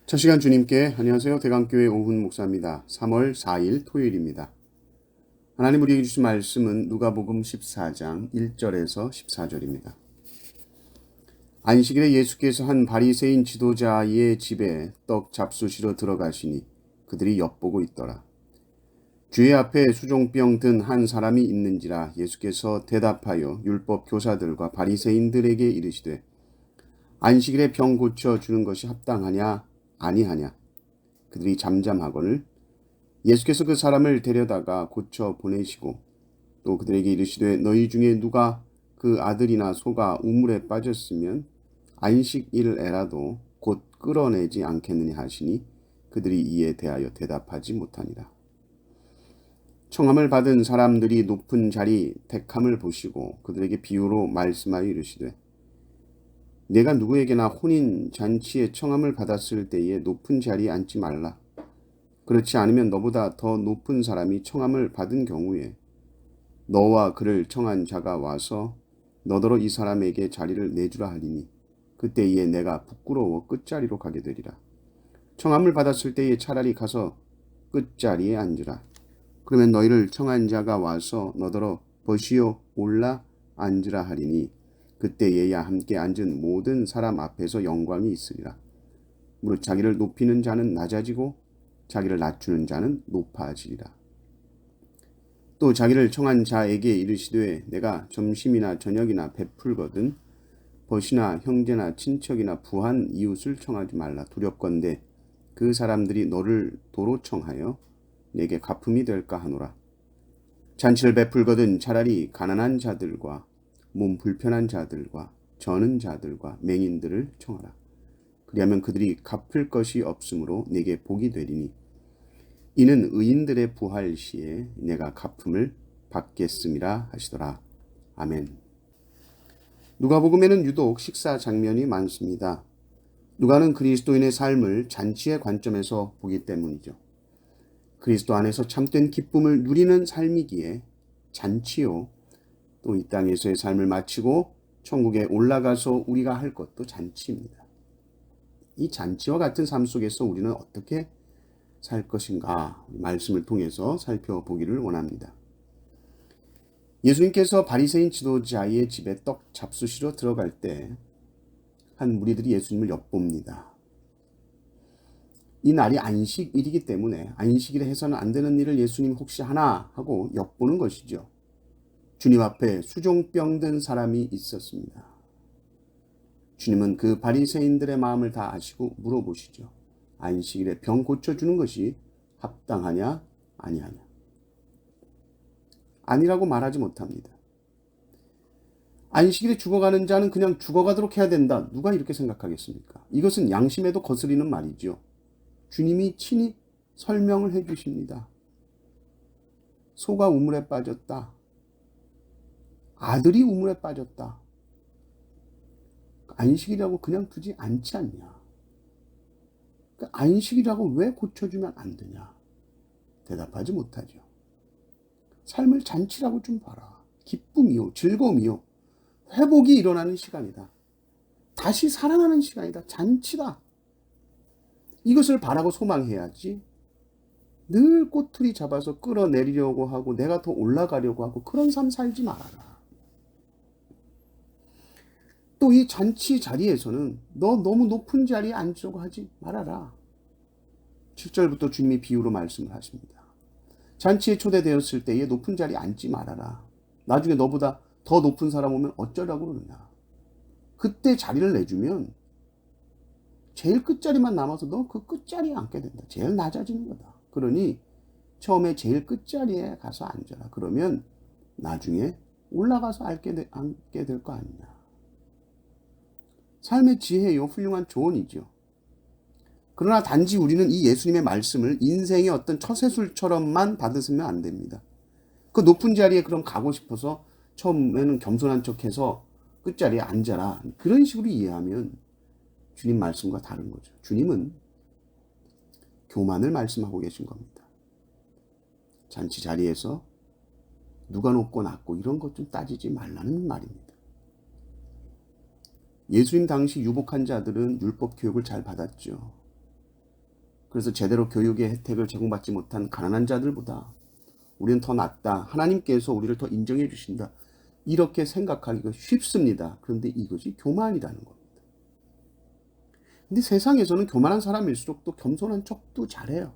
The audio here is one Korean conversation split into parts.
첫 시간 주님께 안녕하세요. 대강교회 오훈 목사입니다. 3월 4일 토요일입니다. 하나님 우리에게 주신 말씀은 누가복음 14장 1절에서 14절입니다. 안식일에 예수께서 한 바리새인 지도자의 집에 떡 잡수시러 들어가시니 그들이 엿보고 있더라. 주의 앞에 수종병 든 한 사람이 있는지라 예수께서 대답하여 율법 교사들과 바리새인들에게 이르시되 안식일에 병 고쳐 주는 것이 합당하냐 아니하냐. 그들이 잠잠하거늘 예수께서 그 사람을 데려다가 고쳐 보내시고 또 그들에게 이르시되 너희 중에 누가 그 아들이나 소가 우물에 빠졌으면 안식일에라도 곧 끌어내지 않겠느냐 하시니 그들이 이에 대하여 대답하지 못하니라. 청함을 받은 사람들이 높은 자리 택함을 보시고 그들에게 비유로 말씀하여 이르시되 내가 누구에게나 혼인 잔치에 청함을 받았을 때에 높은 자리에 앉지 말라. 그렇지 않으면 너보다 더 높은 사람이 청함을 받은 경우에 너와 그를 청한 자가 와서 너더러 이 사람에게 자리를 내주라 하리니 그때에 내가 부끄러워 끝자리로 가게 되리라. 청함을 받았을 때에 차라리 가서 끝자리에 앉으라. 그러면 너희를 청한 자가 와서 너더러 버시어 올라 앉으라 하리니 그때에야 함께 앉은 모든 사람 앞에서 영광이 있으리라. 무릇 자기를 높이는 자는 낮아지고 자기를 낮추는 자는 높아지리라. 또 자기를 청한 자에게 이르시되 내가 점심이나 저녁이나 베풀거든 벗이나 형제나 친척이나 부한 이웃을 청하지 말라. 두렵건대 그 사람들이 너를 도로 청하여 내게 갚음이 될까 하노라. 잔치를 베풀거든 차라리 가난한 자들과 몸 불편한 자들과 저는 자들과 맹인들을 청하라. 그리하면 그들이 갚을 것이 없으므로 내게 복이 되리니 이는 의인들의 부활 시에 내가 갚음을 받겠음이라 하시더라. 아멘. 누가복음에는 유독 식사 장면이 많습니다. 누가는 그리스도인의 삶을 잔치의 관점에서 보기 때문이죠. 그리스도 안에서 참된 기쁨을 누리는 삶이기에 잔치요. 또 이 땅에서의 삶을 마치고 천국에 올라가서 우리가 할 것도 잔치입니다. 이 잔치와 같은 삶 속에서 우리는 어떻게 살 것인가 말씀을 통해서 살펴보기를 원합니다. 예수님께서 바리새인 지도자의 집에 떡 잡수시러 들어갈 때 한 무리들이 예수님을 엿봅니다. 이 날이 안식일이기 때문에 안식일에 해서는 안 되는 일을 예수님 혹시 하나 하고 엿보는 것이죠. 주님 앞에 수종병 든 사람이 있었습니다. 주님은 그 바리새인들의 마음을 다 아시고 물어보시죠. 안식일에 병 고쳐주는 것이 합당하냐 아니하냐. 아니라고 말하지 못합니다. 안식일에 죽어가는 자는 그냥 죽어가도록 해야 된다. 누가 이렇게 생각하겠습니까? 이것은 양심에도 거스리는 말이죠. 주님이 친히 설명을 해 주십니다. 소가 우물에 빠졌다. 아들이 우물에 빠졌다. 안식이라고 그냥 두지 않지 않냐. 안식이라고 왜 고쳐주면 안 되냐. 대답하지 못하죠. 삶을 잔치라고 좀 봐라. 기쁨이요, 즐거움이요, 회복이 일어나는 시간이다. 다시 사랑하는 시간이다. 잔치다. 이것을 바라고 소망해야지. 늘 꼬투리 잡아서 끌어내리려고 하고 내가 더 올라가려고 하고 그런 삶 살지 말아라. 또 이 잔치 자리에서는 너 너무 높은 자리에 앉으려고 하지 말아라. 7절부터 주님이 비유로 말씀을 하십니다. 잔치에 초대되었을 때에 높은 자리에 앉지 말아라. 나중에 너보다 더 높은 사람 오면 어쩌라고 그러느냐. 그때 자리를 내주면 제일 끝자리만 남아서 너 그 끝자리에 앉게 된다. 제일 낮아지는 거다. 그러니 처음에 제일 끝자리에 가서 앉아라. 그러면 나중에 올라가서 앉게 될 거 아니냐. 삶의 지혜요, 훌륭한 조언이죠. 그러나 단지 우리는 이 예수님의 말씀을 인생의 어떤 처세술처럼만 받으시면 안 됩니다. 그 높은 자리에 그럼 가고 싶어서 처음에는 겸손한 척해서 끝자리에 앉아라. 그런 식으로 이해하면 주님 말씀과 다른 거죠. 주님은 교만을 말씀하고 계신 겁니다. 잔치 자리에서 누가 높고 낮고 이런 것 좀 따지지 말라는 말입니다. 예수님 당시 유복한 자들은 율법 교육을 잘 받았죠. 그래서 제대로 교육의 혜택을 제공받지 못한 가난한 자들보다 우리는 더 낫다. 하나님께서 우리를 더 인정해 주신다. 이렇게 생각하기가 쉽습니다. 그런데 이것이 교만이라는 겁니다. 근데 세상에서는 교만한 사람일수록 또 겸손한 척도 잘해요.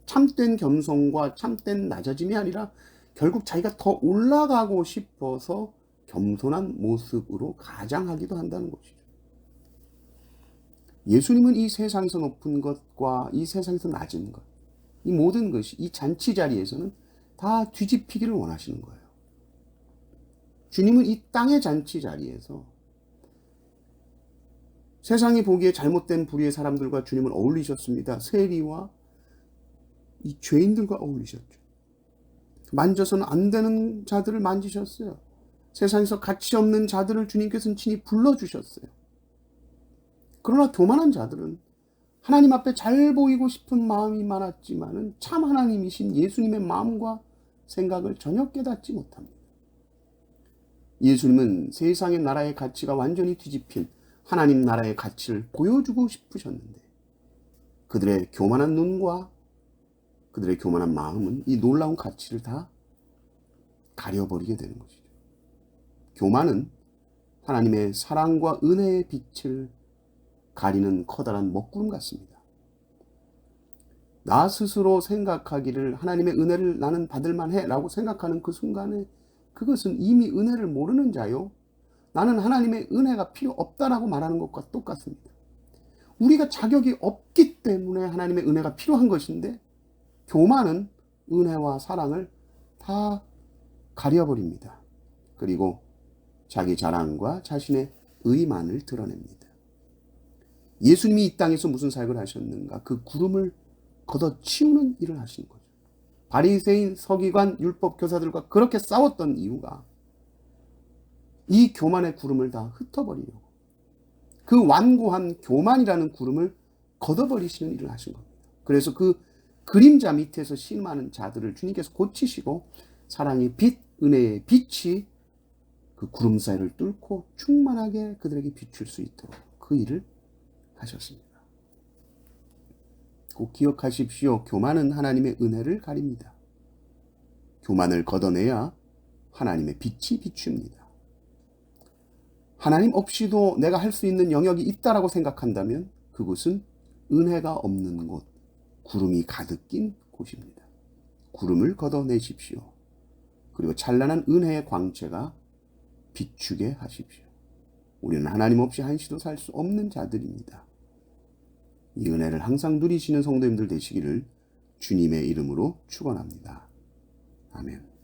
참된 겸손과 참된 낮아짐이 아니라 결국 자기가 더 올라가고 싶어서 겸손한 모습으로 가장하기도 한다는 것이죠. 예수님은 이 세상에서 높은 것과 이 세상에서 낮은 것, 이 모든 것이 이 잔치 자리에서는 다 뒤집히기를 원하시는 거예요. 주님은 이 땅의 잔치 자리에서 세상이 보기에 잘못된 부류의 사람들과 주님은 어울리셨습니다. 세리와 이 죄인들과 어울리셨죠. 만져서는 안 되는 자들을 만지셨어요. 세상에서 가치 없는 자들을 주님께서는 친히 불러주셨어요. 그러나 교만한 자들은 하나님 앞에 잘 보이고 싶은 마음이 많았지만은 참 하나님이신 예수님의 마음과 생각을 전혀 깨닫지 못합니다. 예수님은 세상의 나라의 가치가 완전히 뒤집힌 하나님 나라의 가치를 보여주고 싶으셨는데 그들의 교만한 눈과 그들의 교만한 마음은 이 놀라운 가치를 다 가려버리게 되는 것이죠. 교만은 하나님의 사랑과 은혜의 빛을 가리는 커다란 먹구름 같습니다. 나 스스로 생각하기를 하나님의 은혜를 나는 받을만 해라고 생각하는 그 순간에 그것은 이미 은혜를 모르는 자요. 나는 하나님의 은혜가 필요 없다라고 말하는 것과 똑같습니다. 우리가 자격이 없기 때문에 하나님의 은혜가 필요한 것인데 교만은 은혜와 사랑을 다 가려버립니다. 그리고 자기 자랑과 자신의 의만을 드러냅니다. 예수님이 이 땅에서 무슨 사역을 하셨는가? 그 구름을 걷어치우는 일을 하신 거죠. 바리새인, 서기관, 율법 교사들과 그렇게 싸웠던 이유가 이 교만의 구름을 다 흩어버리려고 그 완고한 교만이라는 구름을 걷어버리시는 일을 하신 겁니다. 그래서 그 그림자 밑에서 심하는 자들을 주님께서 고치시고 사랑의 빛, 은혜의 빛이 그 구름 사이를 뚫고 충만하게 그들에게 비출 수 있도록 그 일을 하셨습니다. 꼭 기억하십시오. 교만은 하나님의 은혜를 가립니다. 교만을 걷어내야 하나님의 빛이 비춥니다. 하나님 없이도 내가 할 수 있는 영역이 있다라고 생각한다면 그곳은 은혜가 없는 곳, 구름이 가득 낀 곳입니다. 구름을 걷어내십시오. 그리고 찬란한 은혜의 광채가 비추게 하십시오. 우리는 하나님 없이 한시도 살 수 없는 자들입니다. 이 은혜를 항상 누리시는 성도님들 되시기를 주님의 이름으로 축원합니다. 아멘.